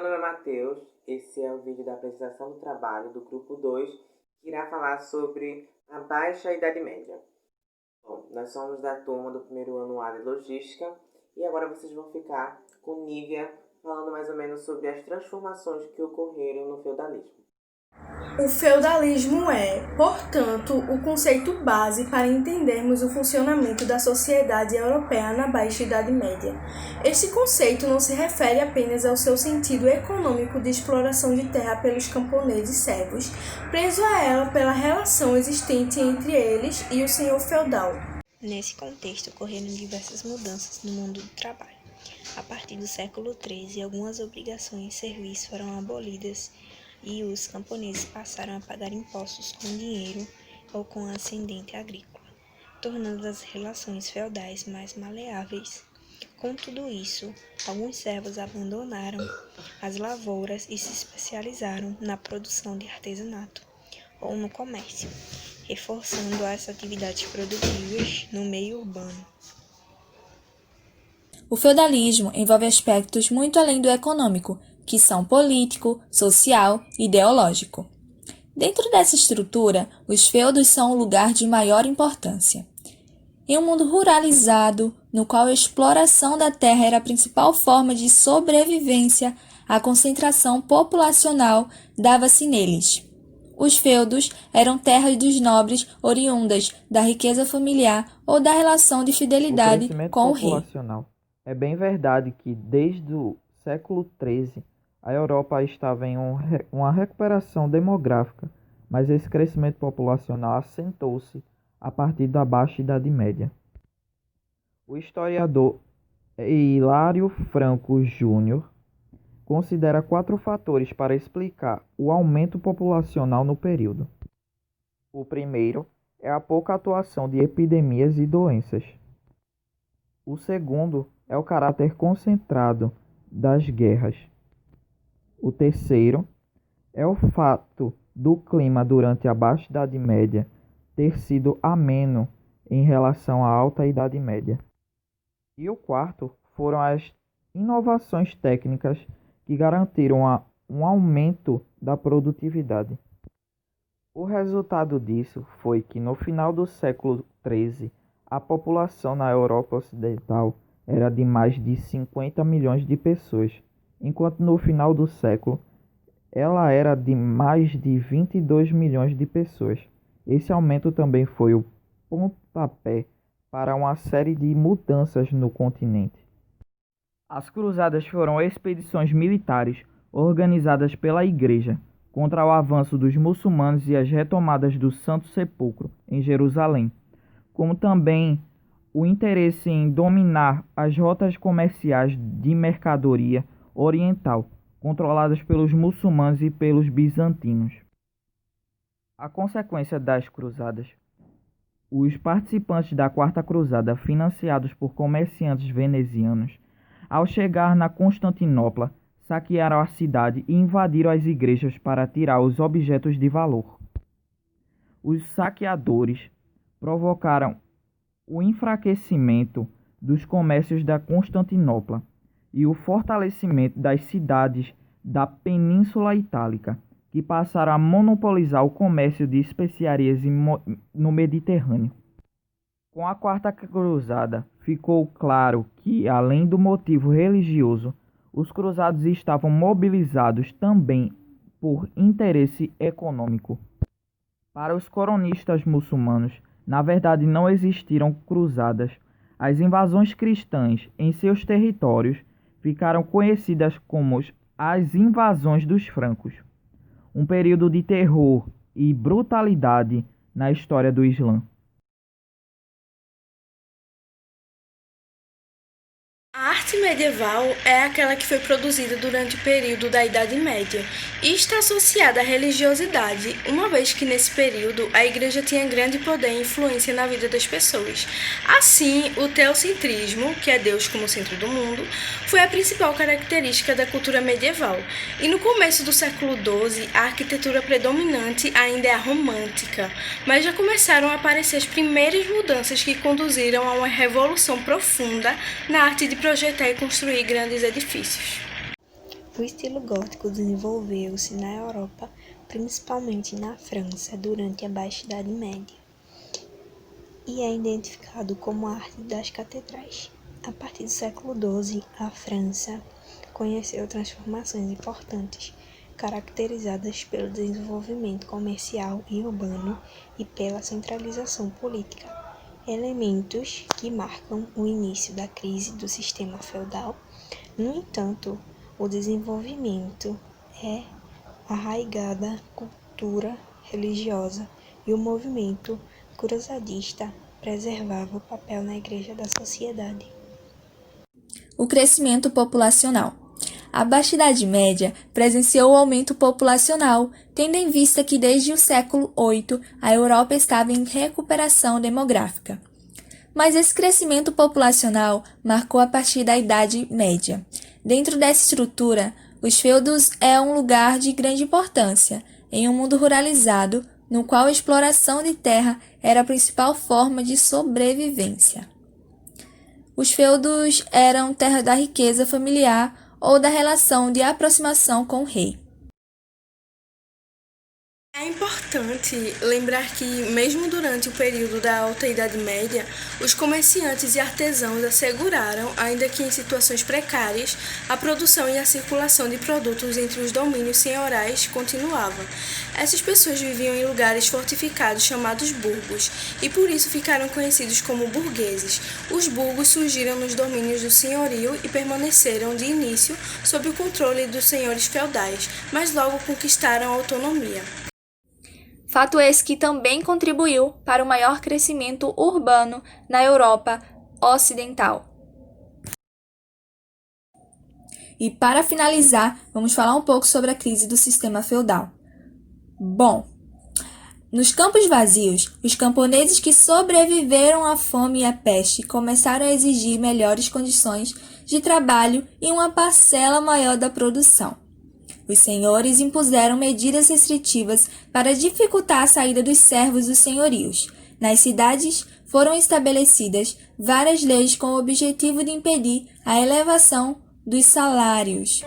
meu nome é Matheus, esse é o vídeo da apresentação do trabalho do grupo 2, que irá falar sobre a Baixa Idade Média. Bom, nós somos da turma do primeiro ano A de Logística, e agora vocês vão ficar com Nívia falando mais ou menos sobre as transformações que ocorreram no feudalismo. O feudalismo é, portanto, o conceito base para entendermos o funcionamento da sociedade europeia na Baixa Idade Média. Este conceito não se refere apenas ao seu sentido econômico de exploração de terra pelos camponeses servos, preso a ela pela relação existente entre eles e o senhor feudal. Nesse contexto, ocorreram diversas mudanças no mundo do trabalho. A partir do século XIII, algumas obrigações de serviço foram abolidas e os camponeses passaram a pagar impostos com dinheiro ou com ascendente agrícola, tornando as relações feudais mais maleáveis. Com tudo isso, alguns servos abandonaram as lavouras e se especializaram na produção de artesanato ou no comércio, reforçando as atividades produtivas no meio urbano. O feudalismo envolve aspectos muito além do econômico, que são político, social e ideológico. Dentro dessa estrutura, os feudos são o lugar de maior importância. Em um mundo ruralizado, no qual a exploração da terra era a principal forma de sobrevivência, a concentração populacional dava-se neles. Os feudos eram terras dos nobres oriundas da riqueza familiar ou da relação de fidelidade com o rei. É bem verdade que, desde o século XIII, a Europa estava em uma recuperação demográfica, mas esse crescimento populacional assentou-se a partir da Baixa Idade Média. O historiador Hilário Franco Júnior considera 4 fatores para explicar o aumento populacional no período. O primeiro é a pouca atuação de epidemias e doenças. O segundo é o caráter concentrado das guerras. O terceiro é o fato do clima durante a Baixa Idade Média ter sido ameno em relação à Alta Idade Média. E o quarto foram as inovações técnicas que garantiram um aumento da produtividade. O resultado disso foi que no final do século XIII, a população na Europa Ocidental era de mais de 50 milhões de pessoas, enquanto no final do século ela era de mais de 22 milhões de pessoas. Esse aumento também foi o pontapé para uma série de mudanças no continente. As cruzadas foram expedições militares organizadas pela Igreja contra o avanço dos muçulmanos e as retomadas do Santo Sepulcro em Jerusalém, como também o interesse em dominar as rotas comerciais de mercadoria oriental, controladas pelos muçulmanos e pelos bizantinos. A consequência das cruzadas, os participantes da Quarta Cruzada, financiados por comerciantes venezianos, ao chegar na Constantinopla, saquearam a cidade e invadiram as igrejas para tirar os objetos de valor. Os saqueadores provocaram o enfraquecimento dos comércios da Constantinopla e o fortalecimento das cidades da Península Itálica, que passaram a monopolizar o comércio de especiarias no Mediterrâneo. Com a Quarta Cruzada, ficou claro que, além do motivo religioso, os cruzados estavam mobilizados também por interesse econômico. Para os cronistas muçulmanos, na verdade não existiram cruzadas. As invasões cristãs em seus territórios ficaram conhecidas como as invasões dos francos, um período de terror e brutalidade na história do Islã. A arte medieval é aquela que foi produzida durante o período da Idade Média e está associada à religiosidade, uma vez que nesse período a Igreja tinha grande poder e influência na vida das pessoas. Assim, o teocentrismo, que é Deus como centro do mundo, foi a principal característica da cultura medieval. E no começo do século XII, a arquitetura predominante ainda é a romântica, mas já começaram a aparecer as primeiras mudanças que conduziram a uma revolução profunda na arte de projetar e construir grandes edifícios. O estilo gótico desenvolveu-se na Europa, principalmente na França, durante a Baixa Idade Média, e é identificado como a arte das catedrais. A partir do século XII, a França conheceu transformações importantes, caracterizadas pelo desenvolvimento comercial e urbano e pela centralização política, elementos que marcam o início da crise do sistema feudal. No entanto, o desenvolvimento é arraigado à cultura religiosa e o movimento cruzadista preservava o papel na igreja da sociedade. O crescimento populacional. A Baixa Idade Média presenciou o aumento populacional, tendo em vista que desde o século VIII a Europa estava em recuperação demográfica. Mas esse crescimento populacional marcou a partir da Idade Média. Dentro dessa estrutura, os feudos é um lugar de grande importância, em um mundo ruralizado, no qual a exploração de terra era a principal forma de sobrevivência. Os feudos eram terra da riqueza familiar ou da relação de aproximação com o rei. É importante lembrar que, mesmo durante o período da Alta Idade Média, os comerciantes e artesãos asseguraram, ainda que em situações precárias, a produção e a circulação de produtos entre os domínios senhorais continuava. Essas pessoas viviam em lugares fortificados chamados burgos, e por isso ficaram conhecidos como burgueses. Os burgos surgiram nos domínios do senhorio e permaneceram, de início, sob o controle dos senhores feudais, mas logo conquistaram a autonomia. Fato esse que também contribuiu para o maior crescimento urbano na Europa Ocidental. E para finalizar, vamos falar um pouco sobre a crise do sistema feudal. Bom, nos campos vazios, os camponeses que sobreviveram à fome e à peste começaram a exigir melhores condições de trabalho e uma parcela maior da produção. Os senhores impuseram medidas restritivas para dificultar a saída dos servos dos senhorios. Nas cidades foram estabelecidas várias leis com o objetivo de impedir a elevação dos salários.